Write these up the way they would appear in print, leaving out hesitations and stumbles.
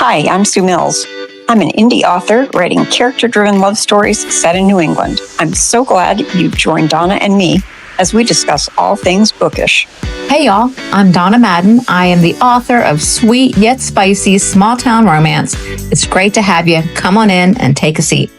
Hi, I'm Sue Mills. I'm an indie author writing character-driven love stories set in New England. I'm so glad you've joined Donna and me as we discuss all things bookish. Hey y'all, I'm Donna Madden. I am the author of sweet yet spicy small town romance. It's great to have you. Come on in and take a seat.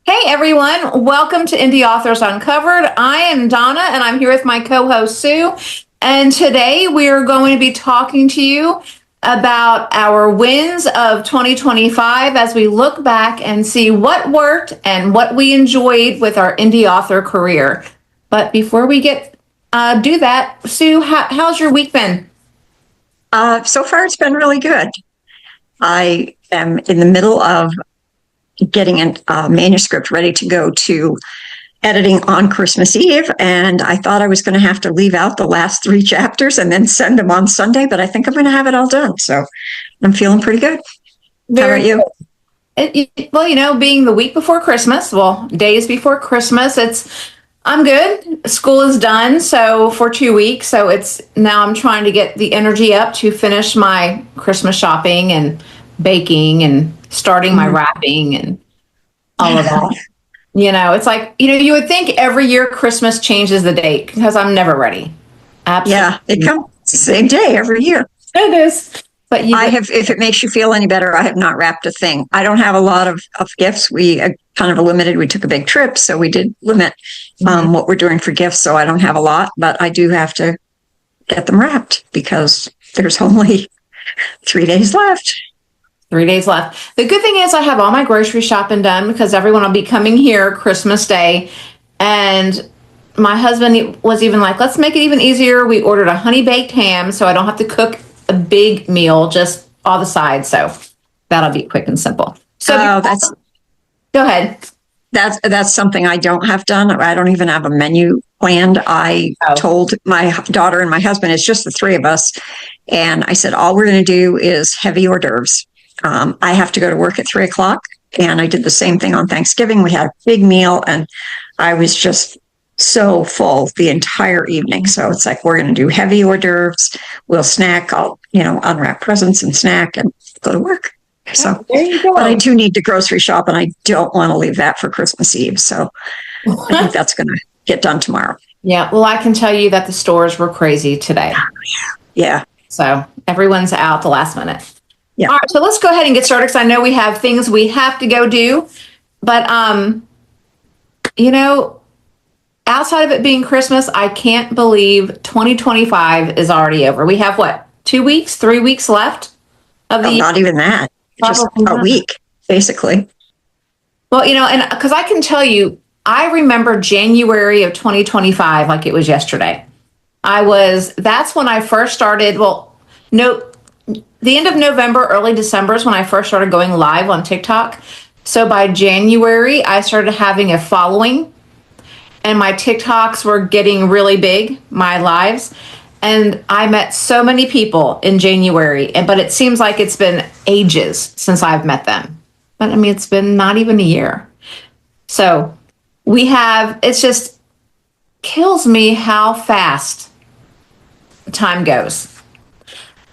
Hey everyone, welcome to Indie Authors Uncovered. I am Donna and I'm here with my co-host Sue. And today we are going to be talking to you about our wins of 2025 as we look back and see what worked and what we enjoyed with our indie author career. But before we do that, Sue, how's your week been? So far, it's been really good. I am in the middle of getting a manuscript ready to go to editing on Christmas Eve, and I thought I was going to have to leave out the last 3 chapters and then send them on Sunday, but I think I'm going to have it all done, so I'm feeling pretty good. How about you? Well, being the week before Christmas, days before Christmas, I'm good. School is done, so for 2 weeks, so now I'm trying to get the energy up to finish my Christmas shopping and baking and starting my wrapping and all of that. It's like, you would think every year Christmas changes the date because I'm never ready. Absolutely. Yeah, it comes the same day every year. It is. But if it makes you feel any better, I have not wrapped a thing. I don't have a lot of gifts. We kind of limited. We took a big trip, so we did limit what we're doing for gifts. So I don't have a lot, but I do have to get them wrapped because there's only 3 days left. 3 days left. The good thing is I have all my grocery shopping done because everyone will be coming here Christmas Day. And my husband was even like, let's make it even easier. We ordered a honey baked ham so I don't have to cook a big meal, just all the sides. So that'll be quick and simple. So go ahead. That's something I don't have done. I don't even have a menu planned. I told my daughter and my husband, it's just the 3 of us. And I said, all we're going to do is heavy hors d'oeuvres. I have to go to work at 3:00, and I did the same thing on Thanksgiving. We had a big meal, and I was just so full the entire evening. So it's like, we're going to do heavy hors d'oeuvres. We'll snack. I'll, unwrap presents and snack and go to work. So, there you go. But I do need to grocery shop, and I don't want to leave that for Christmas Eve. So I think that's going to get done tomorrow. Yeah. Well, I can tell you that the stores were crazy today. Yeah. So everyone's out the last minute. Yeah. All right, so let's go ahead and get started because I know we have things we have to go do. But, outside of it being Christmas, I can't believe 2025 is already over. We have, 2 weeks, 3 weeks left of the year? Not even that. Just a week, basically. Well, and because I can tell you, I remember January of 2025 like it was yesterday. That's when I first started, the end of November, early December is when I first started going live on TikTok. So by January, I started having a following and my TikToks were getting really big, my lives. And I met so many people in January, but it seems like it's been ages since I've met them. But it's been not even a year. So it just kills me how fast time goes.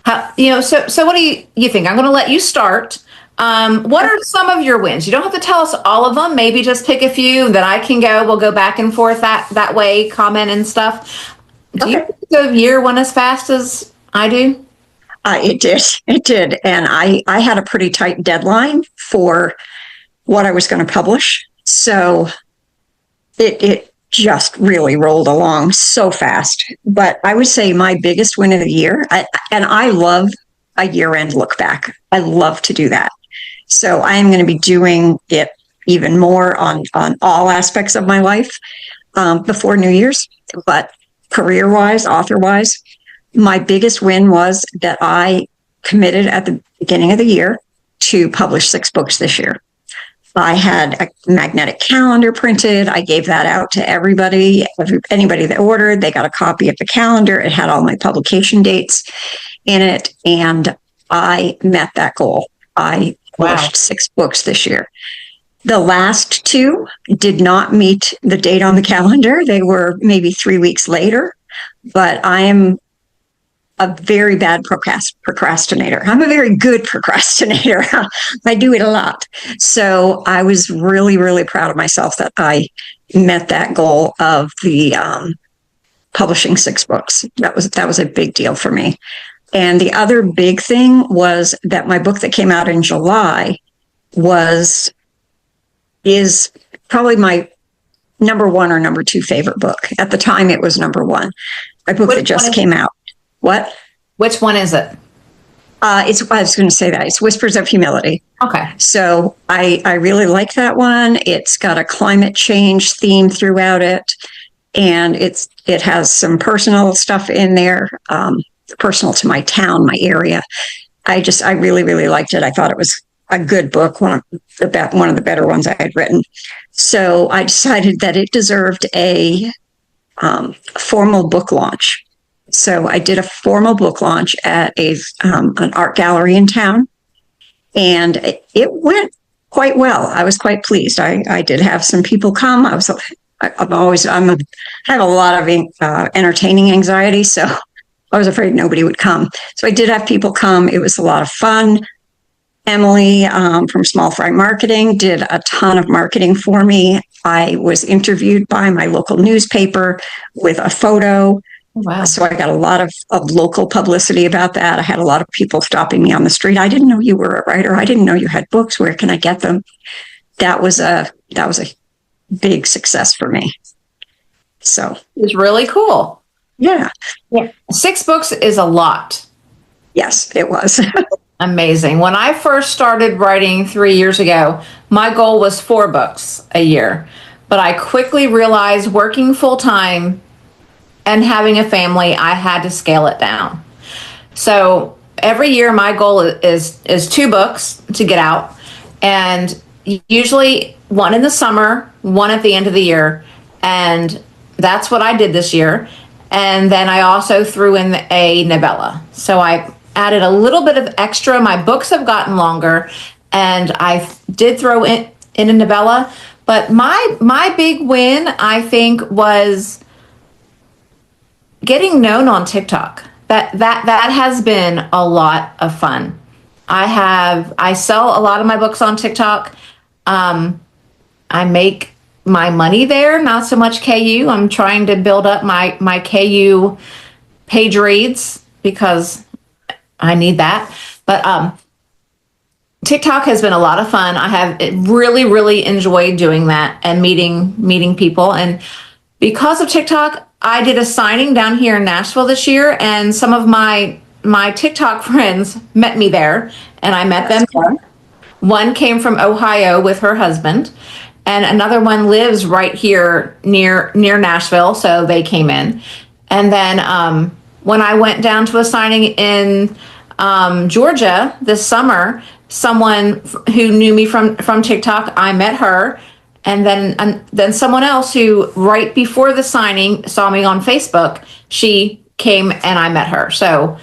So what do you think? I'm going to let you start. What are some of your wins? You don't have to tell us all of them. Maybe just pick a few that I can go. We'll go back and forth that way, comment and stuff. Do you think the year went as fast as I do? It did. And I had a pretty tight deadline for what I was going to publish. So it just really rolled along so fast. But I would say my biggest win of the year, I love a year-end look back. I love to do that. So I am going to be doing it even more on all aspects of my life before New Year's. But career-wise, author-wise, my biggest win was that I committed at the beginning of the year to publish 6 books this year. I had a magnetic calendar printed. I gave that out to everybody, anybody that ordered. They got a copy of the calendar. It had all my publication dates in it, and I met that goal. I published 6 books this year. The last 2 did not meet the date on the calendar. They were maybe 3 weeks later, but I am a very bad procrastinator. I'm a very good procrastinator. I do it a lot. So I was really, really proud of myself that I met that goal of the publishing 6 books. That was a big deal for me. And the other big thing was that my book that came out in July is probably my number 1 or number 2 favorite book. At the time, it was number 1. My book that just came out. What? Which one is it? I was going to say that it's Whispers of Humility. Okay. So I really like that one. It's got a climate change theme throughout it, and it has some personal stuff in there, personal to my town, my area. I really, really liked it. I thought it was a good book, one of the better ones I had written. So I decided that it deserved a formal book launch. So I did a formal book launch at an art gallery in town, and it went quite well. I was quite pleased. I did have some people come. I have a lot of entertaining anxiety, so I was afraid nobody would come. So I did have people come. It was a lot of fun. Emily from Small Fry Marketing did a ton of marketing for me. I was interviewed by my local newspaper with a photo. Wow. So I got a lot of local publicity about that. I had a lot of people stopping me on the street. I didn't know you were a writer. I didn't know you had books. Where can I get them? That was a big success for me. So it's really cool. Yeah. 6 books is a lot. Yes, it was. Amazing. When I first started writing 3 years ago, my goal was 4 books a year. But I quickly realized working full time and having a family, I had to scale it down. So every year my goal is 2 books to get out, and usually 1 in the summer, 1 at the end of the year. And that's what I did this year. And then I also threw in a novella. So I added a little bit of extra. My books have gotten longer, and I did throw in a novella. But my big win, I think, was getting known on TikTok. That has been a lot of fun. I sell a lot of my books on TikTok. I make my money there, not so much KU. I'm trying to build up my KU page reads because I need that. But TikTok has been a lot of fun. I have really, really enjoyed doing that and meeting people. And because of TikTok, I did a signing down here in Nashville this year, and some of my TikTok friends met me there, and I met them there. One came from Ohio with her husband, and another one lives right here near Nashville, so they came in. And then when I went down to a signing in Georgia this summer, someone who knew me from TikTok, I met her. And then someone else who right before the signing saw me on Facebook, she came and I met her. So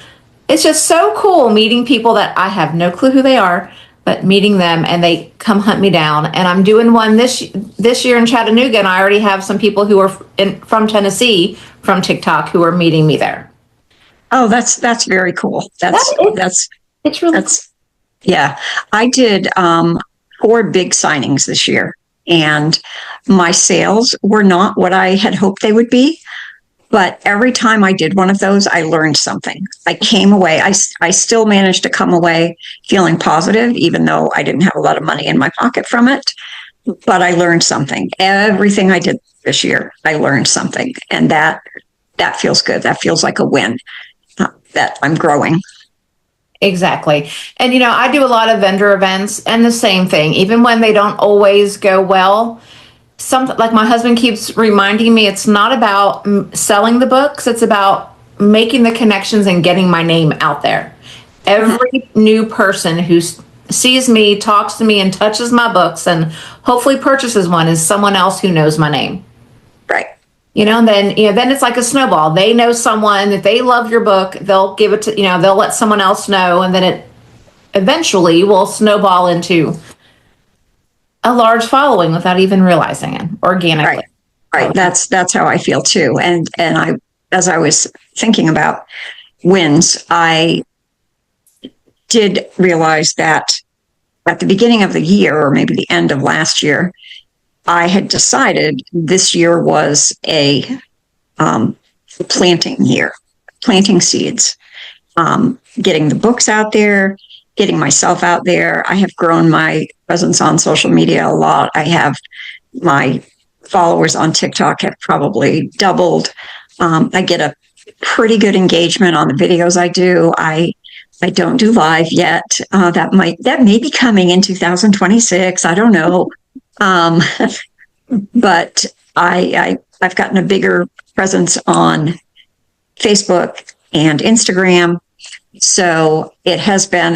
it's just so cool meeting people that I have no clue who they are, but meeting them and they come hunt me down. And I'm doing one this year in Chattanooga, and I already have some people who are from Tennessee from TikTok who are meeting me there. Oh, that's very cool. It's really cool. Yeah. I did 4 big signings this year, and my sales were not what I had hoped they would be. But every time I did one of those, I learned something. I came away, I still managed to come away feeling positive, even though I didn't have a lot of money in my pocket from it. But I learned something. Everything I did this year, I learned something. And that feels good. That feels like a win, that I'm growing. Exactly. And, I do a lot of vendor events, and the same thing, even when they don't always go well. Like my husband keeps reminding me, it's not about selling the books. It's about making the connections and getting my name out there. Every new person who sees me, talks to me, and touches my books and hopefully purchases one is someone else who knows my name. Right. And then it's like a snowball. They know someone that they love your book. They'll give it to, they'll let someone else know. And then it eventually will snowball into a large following without even realizing it organically. Right. That's how I feel too. And as I was thinking about wins, I did realize that at the beginning of the year, or maybe the end of last year, I had decided this year was a planting year, planting seeds, getting the books out there, getting myself out there. I have grown my presence on social media a lot. I have my followers on TikTok have probably doubled. I get a pretty good engagement on the videos I do. I don't do live yet. That may be coming in 2026. I don't know. Um, but I've gotten a bigger presence on Facebook and Instagram. So it has been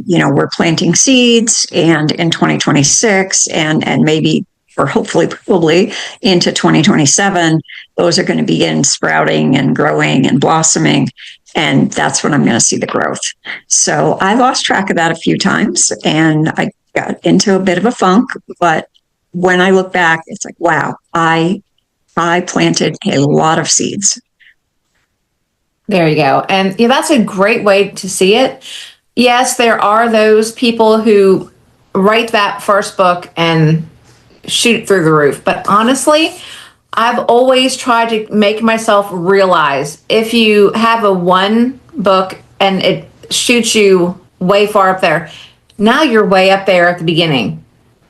we're planting seeds, and in 2026 and maybe, or hopefully probably into 2027, those are going to begin sprouting and growing and blossoming. And that's when I'm going to see the growth. So I lost track of that a few times and I got into a bit of a funk, but when I look back, it's like, wow, I planted a lot of seeds. There you go. And yeah, that's a great way to see it. Yes, there are those people who write that first book and shoot through the roof. But honestly, I've always tried to make myself realize if you have a one book and it shoots you way far up there, now you're way up there at the beginning.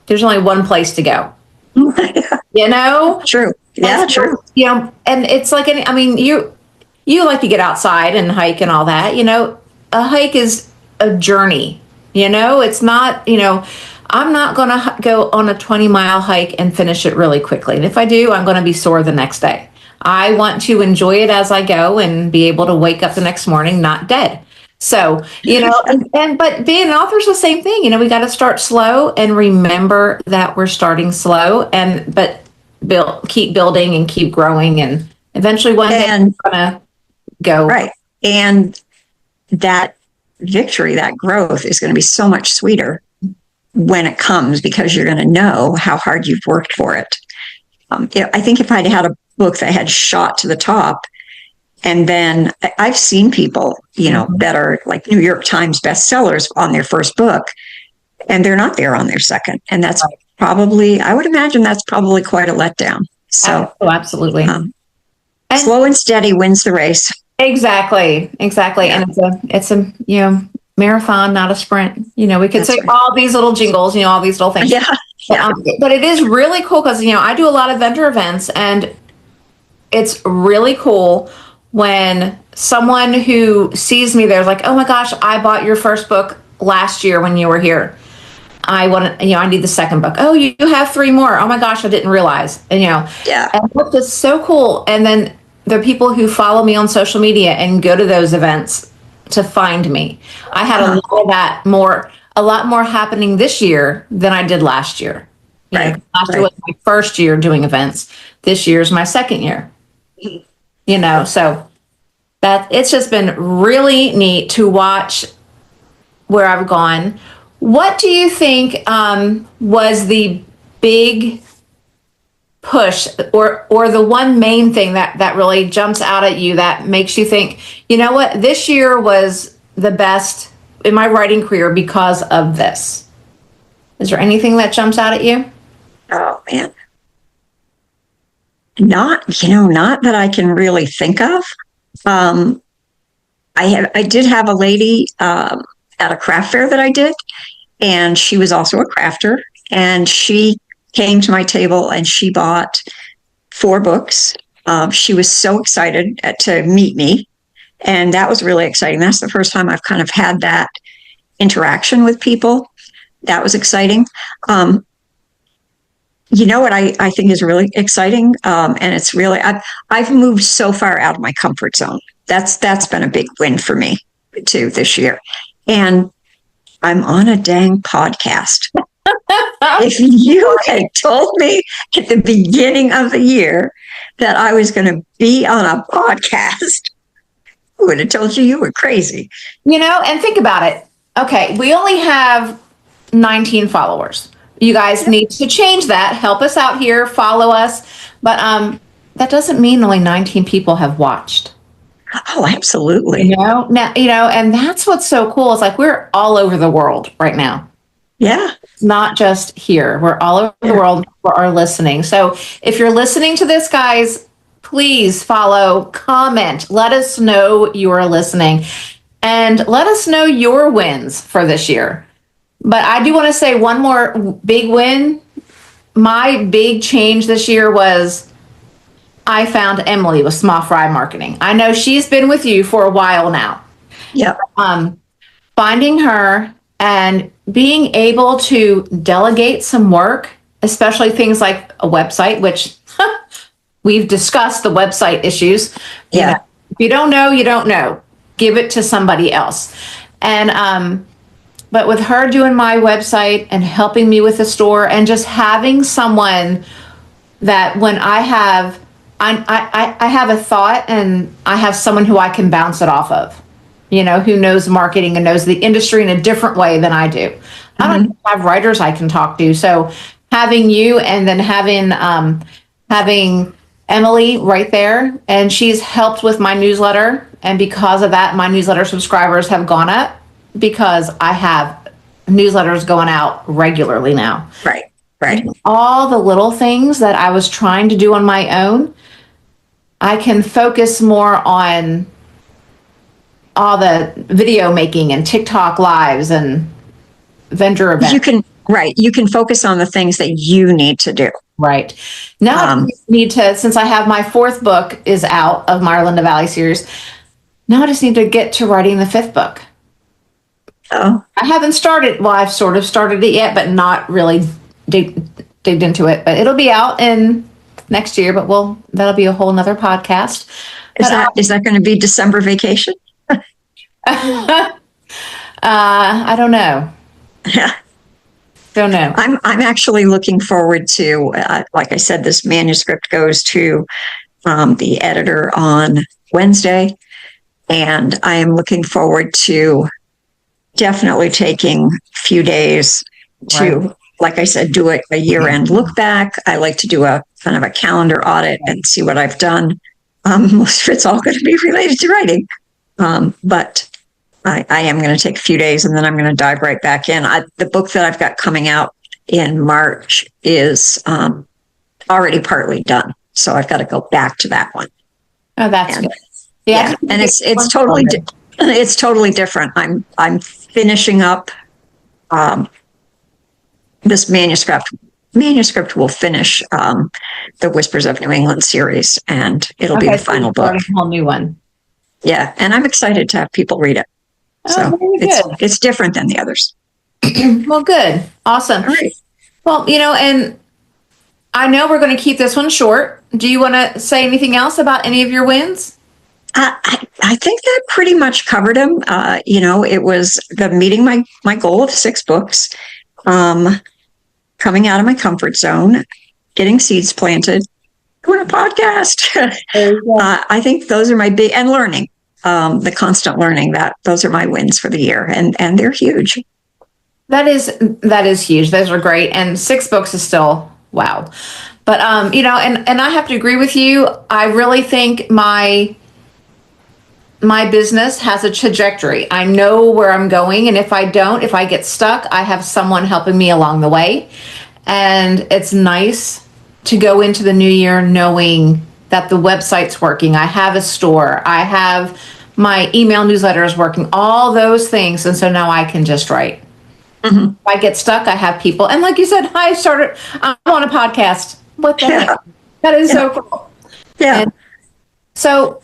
There's only one place to go. You know? True. Yeah, so, true. You know, and it's like, you like to get outside and hike and all that. You know, a hike is a journey. You know, it's not, I'm not going to go on a 20-mile hike and finish it really quickly. And if I do, I'm going to be sore the next day. I want to enjoy it as I go and be able to wake up the next morning not dead. So, but being an author is the same thing. We got to start slow and remember that we're starting slow but keep building and keep growing. And eventually one day we're going to go. Right. And that victory, that growth is going to be so much sweeter when it comes, because you're going to know how hard you've worked for it. I think if I'd had a book that had shot to the top, and then I've seen people, that are like New York Times bestsellers on their first book, and they're not there on their second. And that's probably, I would imagine that's probably quite a letdown. So, absolutely. Slow and steady wins the race. Exactly. Yeah. And it's a marathon, not a sprint. We could That's say right. all these little jingles, all these little things. Yeah. But it is really cool because, I do a lot of vendor events, and it's really cool when someone who sees me there is like, oh my gosh, I bought your first book last year when you were here. I want to, I need the second book. Oh, you have 3 more. Oh my gosh, I didn't realize. And, Yeah. and it's just so cool. And then the people who follow me on social media and go to those events to find me. I had a lot more happening this year than I did last year. Last year was my first year doing events. This year's my second year. So that it's just been really neat to watch where I've gone. What do you think was the big push or the one main thing that really jumps out at you that makes you think, you know what, this year was the best in my writing career because of this? Is there anything that jumps out at you? Oh man. Not that I can really think of. I did have a lady at a craft fair that I did, and she was also a crafter, and she came to my table and she bought 4 books. She was so excited to meet me, and that was really exciting. That's the first time I've kind of had that interaction with people. That was exciting. What I think is really exciting, and it's really I've moved so far out of my comfort zone. That's been a big win for me too this year, and I'm on a dang podcast. If you had told me at the beginning of the year that I was going to be on a podcast, I would have told you were crazy. And think about it. Okay, we only have 19 followers. You guys need to change that. Help us out here. Follow us. But that doesn't mean only 19 people have watched. Oh, absolutely. Now, and that's what's so cool. It's like we're all over the world right now. Yeah. It's not just here. We're all over the world for our listening. So if you're listening to this, guys, please follow, comment, let us know you are listening, and let us know your wins for this year. But I do want to say one more big win. My big change this year was I found Emily with Small Fry Marketing. I know she's been with you for a while now. Yep. Finding her and being able to delegate some work, especially things like a website, which we've discussed the website issues. Yeah. If you don't know, you don't know. Give it to somebody else. And but with her doing my website and helping me with the store and just having someone that when I have a thought and I have someone who I can bounce it off of, who knows marketing and knows the industry in a different way than I do. I don't have writers I can talk to. So having you and then having Emily right there, and she's helped with my newsletter. And because of that, my newsletter subscribers have gone up because I have newsletters going out regularly now. Right. Right. All the little things that I was trying to do on my own, I can focus more on all the video making and TikTok lives and vendor events. You can focus on the things that you need to do. Right. Now I need to, since I have my 4th book is out of my Linda Valley series, now I just need to get to writing the 5th book. Oh. I haven't started, well, I've sort of started it yet, but not really digged into it. But it'll be out in next year, but that'll be a whole nother podcast. Is that going to be December vacation? I don't know. Yeah. Don't know. I'm actually looking forward to, like I said, this manuscript goes to the editor on Wednesday, and I am looking forward to definitely taking a few days to, like I said, do a year-end look back. I like to do a kind of a calendar audit and see what I've done. Most of it's all going to be related to writing, but I am going to take a few days and then I'm going to dive right back in. The book that I've got coming out in March is already partly done, so I've got to go back to that one. Oh, that's good. Yeah, and it's totally different. I'm finishing up this manuscript. Manuscript will finish the Whispers of New England series, and it'll be the final book. A whole new one. Yeah, and I'm excited to have people read it. So it's different than the others. Well, good. Awesome. All right. Well, and I know we're going to keep this one short. Do you want to say anything else about any of your wins? I think that pretty much covered them. It was meeting my goal of 6 books, coming out of my comfort zone, getting seeds planted, doing a podcast. I think those are my big, and learning. The constant learning, those are my wins for the year, and they're huge. That is huge. Those are great. And 6 books is still wow. But and I have to agree with you. I really think my business has a trajectory. I know where I'm going, and if I get stuck, I have someone helping me along the way. And it's nice to go into the new year knowing that the website's working. I have a store. I have my email newsletter is working, all those things. And so now I can just write. Mm-hmm. If I get stuck, I have people. And like you said, I'm on a podcast. What the heck? That is so cool. Yeah. And so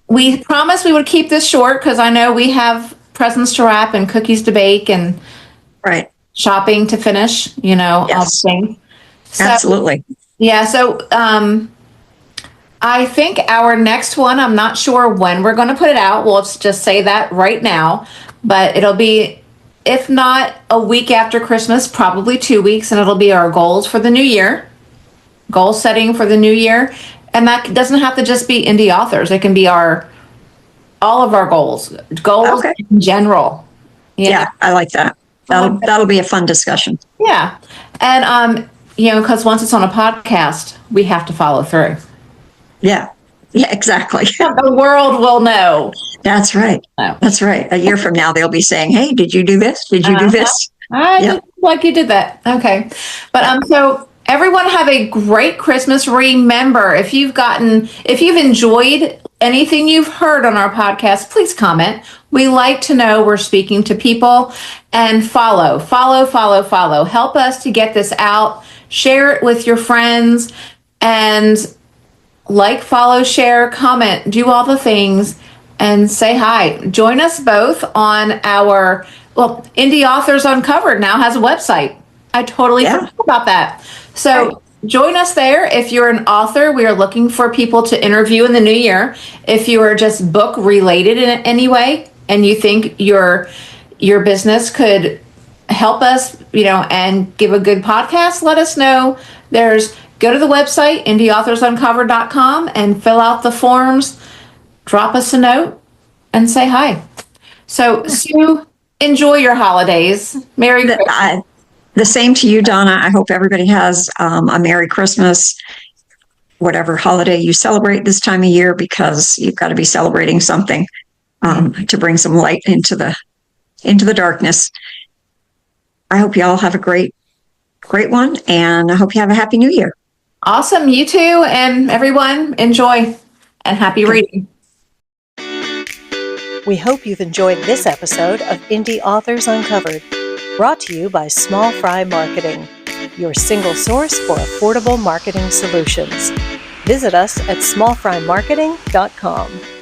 we promised we would keep this short because I know we have presents to wrap and cookies to bake and shopping to finish, Yes. all things. So, absolutely. Yeah. So I think our next one, I'm not sure when we're going to put it out. We'll just say that right now, but it'll be, if not a week after Christmas, probably 2 weeks, and it'll be our goals for the new year, goal setting for the new year. And that doesn't have to just be indie authors. It can be all of our goals in general. Yeah, I like that. That'll be a fun discussion. Yeah. And, because once it's on a podcast, we have to follow through. Yeah. Yeah, exactly. The world will know. That's right. No. That's right. A year from now, they'll be saying, "Hey, did you do this? Did you do Uh-huh. this?" I Yep. did like you did that. Okay. But Yeah. so everyone have a great Christmas. Remember, if you've enjoyed anything you've heard on our podcast, please comment. We like to know we're speaking to people, and follow. Help us to get this out. Share it with your friends, and like, follow, share, comment, do all the things, and say hi. Join us both on Indie Authors Uncovered now has a website. I totally Yeah. forgot about that. So Right. join us there. If you're an author, we are looking for people to interview in the new year. If you are just book related in any way and you think your business could help us, and give a good podcast, let us know. Go to the website, indieauthorsuncovered.com, and fill out the forms, drop us a note, and say hi. So, Sue, enjoy your holidays. Merry The, Christmas. the same to you, Donna. I hope everybody has a Merry Christmas, whatever holiday you celebrate this time of year, because you've got to be celebrating something to bring some light into the darkness. I hope you all have a great one, and I hope you have a happy New Year. Awesome. You too. And everyone, enjoy and happy reading. We hope you've enjoyed this episode of Indie Authors Uncovered, brought to you by Small Fry Marketing, your single source for affordable marketing solutions. Visit us at smallfrymarketing.com.